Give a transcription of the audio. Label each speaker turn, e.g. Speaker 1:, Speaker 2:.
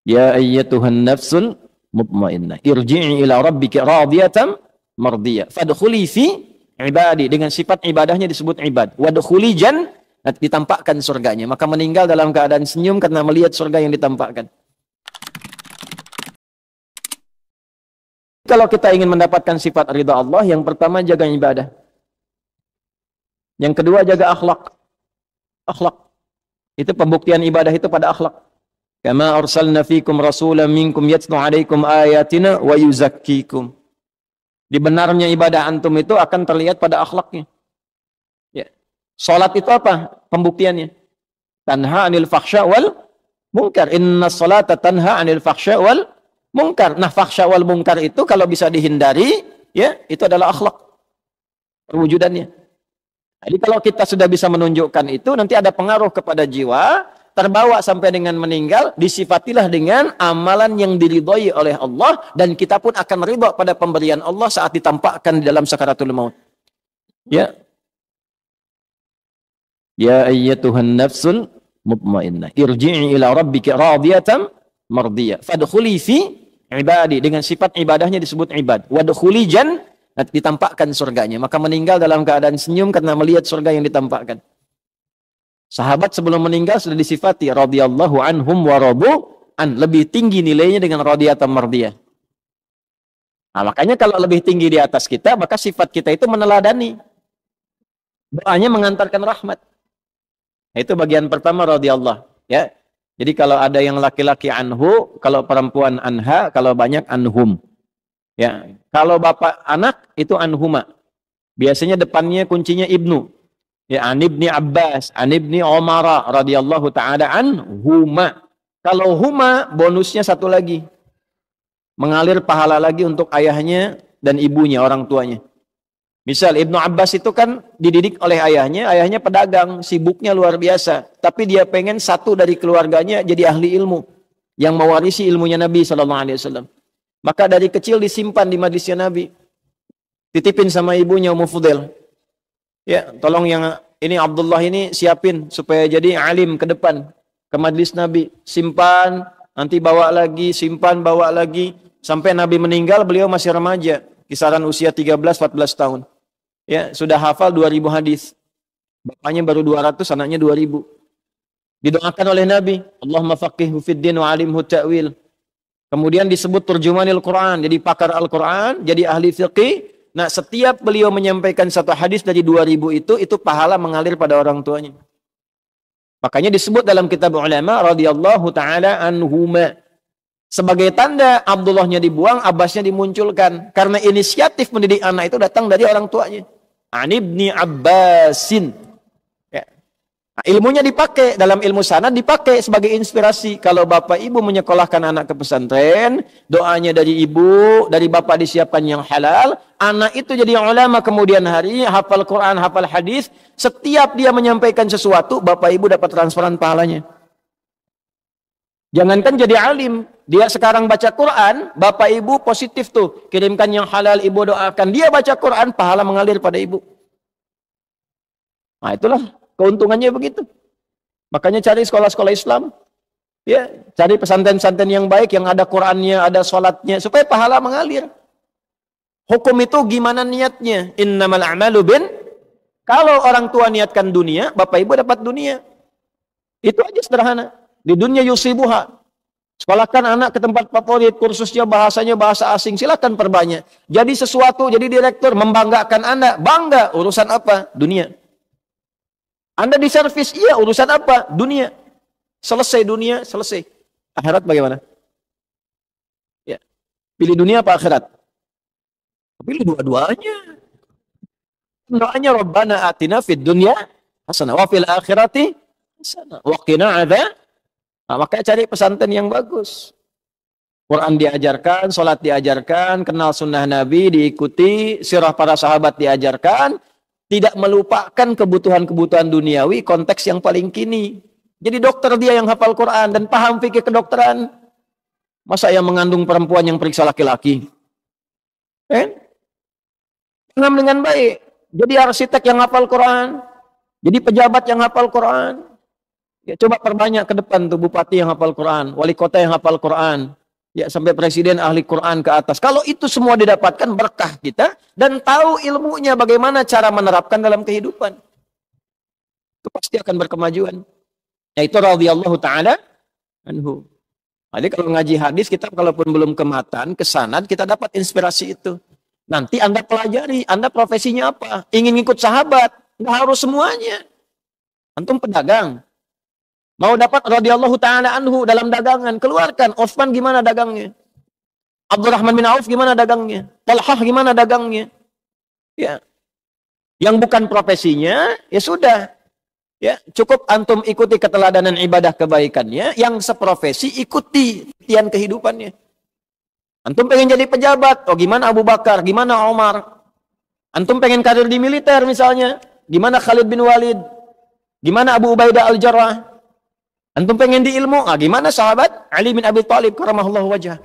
Speaker 1: Ya ayyatuhan nafsul mutmainnah, irji'i ila rabbika radiyatan mardiyah. Fadkhuli fi ibadi, dengan sifat ibadahnya disebut ibad. Wadkhuli ditampakkan surganya. Maka meninggal dalam keadaan senyum karena melihat surga yang ditampakkan. Kalau kita ingin mendapatkan sifat ridha Allah, yang pertama jaga ibadah. Yang kedua jaga akhlak. Akhlak. Itu pembuktian ibadah itu pada akhlak. Kama arsalna fikum rasulan minkum yatlu alaikum ayatina wa yuzakkikum. Dibenarnya ibadah antum itu akan terlihat pada akhlaknya. Ya. Salat itu apa pembuktiannya? Tanha 'anil fakhsya wal munkar. Inna salata tanha 'anil fakhsya wal munkar. Nah, fakhsya wal munkar itu kalau bisa dihindari, ya, itu adalah akhlak perwujudannya. Jadi kalau kita sudah bisa menunjukkan itu, nanti ada pengaruh kepada jiwa, terbawa sampai dengan meninggal, disifatilah dengan amalan yang diridhoi oleh Allah, dan kita pun akan ridha pada pemberian Allah saat ditampakkan di dalam sakaratul maut. Ya. Ya ayyatuhan nafsul mutmainnah, irji'i ila rabbika radiyatan mardiyah. Fadkhuli fi ibadi, dengan sifat ibadahnya disebut ibad. Wadkhuli ditampakkan surganya. Maka meninggal dalam keadaan senyum karena melihat surga yang ditampakkan. Sahabat sebelum meninggal sudah disifati radhiyallahu anhum wa radu an, lebih tinggi nilainya dengan radiyatan mardiyah. Nah, makanya kalau lebih tinggi di atas kita, maka sifat kita itu meneladani. Doanya mengantarkan rahmat. Nah, itu bagian pertama radhiyallahu, ya. Jadi kalau ada yang laki-laki anhu, kalau perempuan anha, kalau banyak anhum. Ya, kalau bapak anak itu anhuma. Biasanya depannya kuncinya ibnu. Ya, an ibni Abbas, an ibni Umar radhiyallahu taala anhuma. Kalau huma bonusnya satu lagi. Mengalir pahala lagi untuk ayahnya dan ibunya, orang tuanya. Misal Ibnu Abbas itu kan dididik oleh ayahnya pedagang, sibuknya luar biasa. Tapi dia pengen satu dari keluarganya jadi ahli ilmu, yang mewarisi ilmunya Nabi SAW. Maka dari kecil disimpan di majlisnya Nabi. Titipin sama ibunya Ummu Fudail. Ya, tolong yang ini Abdullah ini siapin supaya jadi alim ke depan, ke majlis Nabi. Simpan, nanti bawa lagi, simpan, bawa lagi. Sampai Nabi meninggal, beliau masih remaja. Kisaran usia 13-14 tahun. Ya, sudah hafal 2000 hadis. Bapaknya baru 200, anaknya 2000. Didoakan oleh Nabi, Allahumma faqihhu fid din wa alimhu ta'wil. Kemudian disebut turjumanil Quran, jadi pakar Al-Quran, jadi ahli fiqih. Nah, setiap beliau menyampaikan satu hadis dari 2000 itu pahala mengalir pada orang tuanya. Makanya disebut dalam kitab ulama radhiyallahu taala anhuma. Sebagai tanda Abdullahnya dibuang, Abbasnya dimunculkan. Karena inisiatif mendidik anak itu datang dari orang tuanya. An ibni Abbasin. Ilmunya dipakai, dalam ilmu sanad dipakai sebagai inspirasi. Kalau bapak ibu menyekolahkan anak ke pesantren, doanya dari ibu, dari bapak disiapkan yang halal, anak itu jadi ulama kemudian hari, hafal Quran, hafal hadis. Setiap dia menyampaikan sesuatu, bapak ibu dapat transferan pahalanya. Jangankan jadi alim, dia sekarang baca Quran, bapak ibu positif tuh, kirimkan yang halal, ibu doakan. Dia baca Quran, pahala mengalir pada ibu. Nah, itulah keuntungannya begitu. Makanya cari sekolah-sekolah Islam. Ya, cari pesantren-pesantren yang baik, yang ada Qur'annya, ada sholatnya, supaya pahala mengalir. Hukum itu gimana niatnya? Innamal a'malu bin. Kalau orang tua niatkan dunia, bapak ibu dapat dunia. Itu aja sederhana. Di dunia yusibuha. Sekolahkan anak ke tempat favorit, kursusnya bahasanya bahasa asing, silakan perbanyak. Jadi sesuatu, jadi direktur, membanggakan anak. Bangga, urusan apa? Dunia. Anda di servis, iya, urusan apa? Dunia. Selesai dunia, selesai. Akhirat bagaimana? Ya. Pilih dunia apa akhirat? Pilih dua-duanya. Doanya Rabbana atina fid dunya hasanah wa fil akhirati hasanah wa qina adzab. Nah, makanya cari pesantren yang bagus. Quran diajarkan, salat diajarkan, kenal sunnah Nabi diikuti, sirah para sahabat diajarkan. Tidak melupakan kebutuhan-kebutuhan duniawi, konteks yang paling kini. Jadi dokter dia yang hafal Quran dan paham fikih kedokteran. Masa yang mengandung perempuan yang periksa laki-laki? Paham dengan baik. Jadi arsitek yang hafal Quran. Jadi pejabat yang hafal Quran. Ya, coba perbanyak ke depan tuh bupati yang hafal Quran, wali kota yang hafal Quran, ya sampai presiden ahli Quran ke atas. Kalau itu semua didapatkan berkah kita dan tahu ilmunya bagaimana cara menerapkan dalam kehidupan. Itu pasti akan berkemajuan. Yaitu radhiyallahu taala anhu. Jadi kalau ngaji hadis kita kalaupun belum ke matan, ke sanad kita dapat inspirasi itu. Nanti Anda pelajari, Anda profesinya apa? Ingin ikut sahabat, nggak harus semuanya. Antum pedagang, mau dapat radhiyallahu taala anhu dalam dagangan, keluarkan. Utsman gimana dagangnya? Abdurrahman bin Auf gimana dagangnya? Talhah gimana dagangnya? Ya. Yang bukan profesinya, ya sudah. Ya, cukup antum ikuti keteladanan ibadah kebaikannya, yang seprofesi ikuti tian kehidupannya. Antum pengen jadi pejabat, oh gimana Abu Bakar, gimana Omar? Antum pengen karir di militer misalnya, gimana Khalid bin Walid? Gimana Abu Ubaidah al-Jarrah? Antum pengen di ilmu, gimana sahabat Ali bin Abi Thalib karamahullahu wajhah?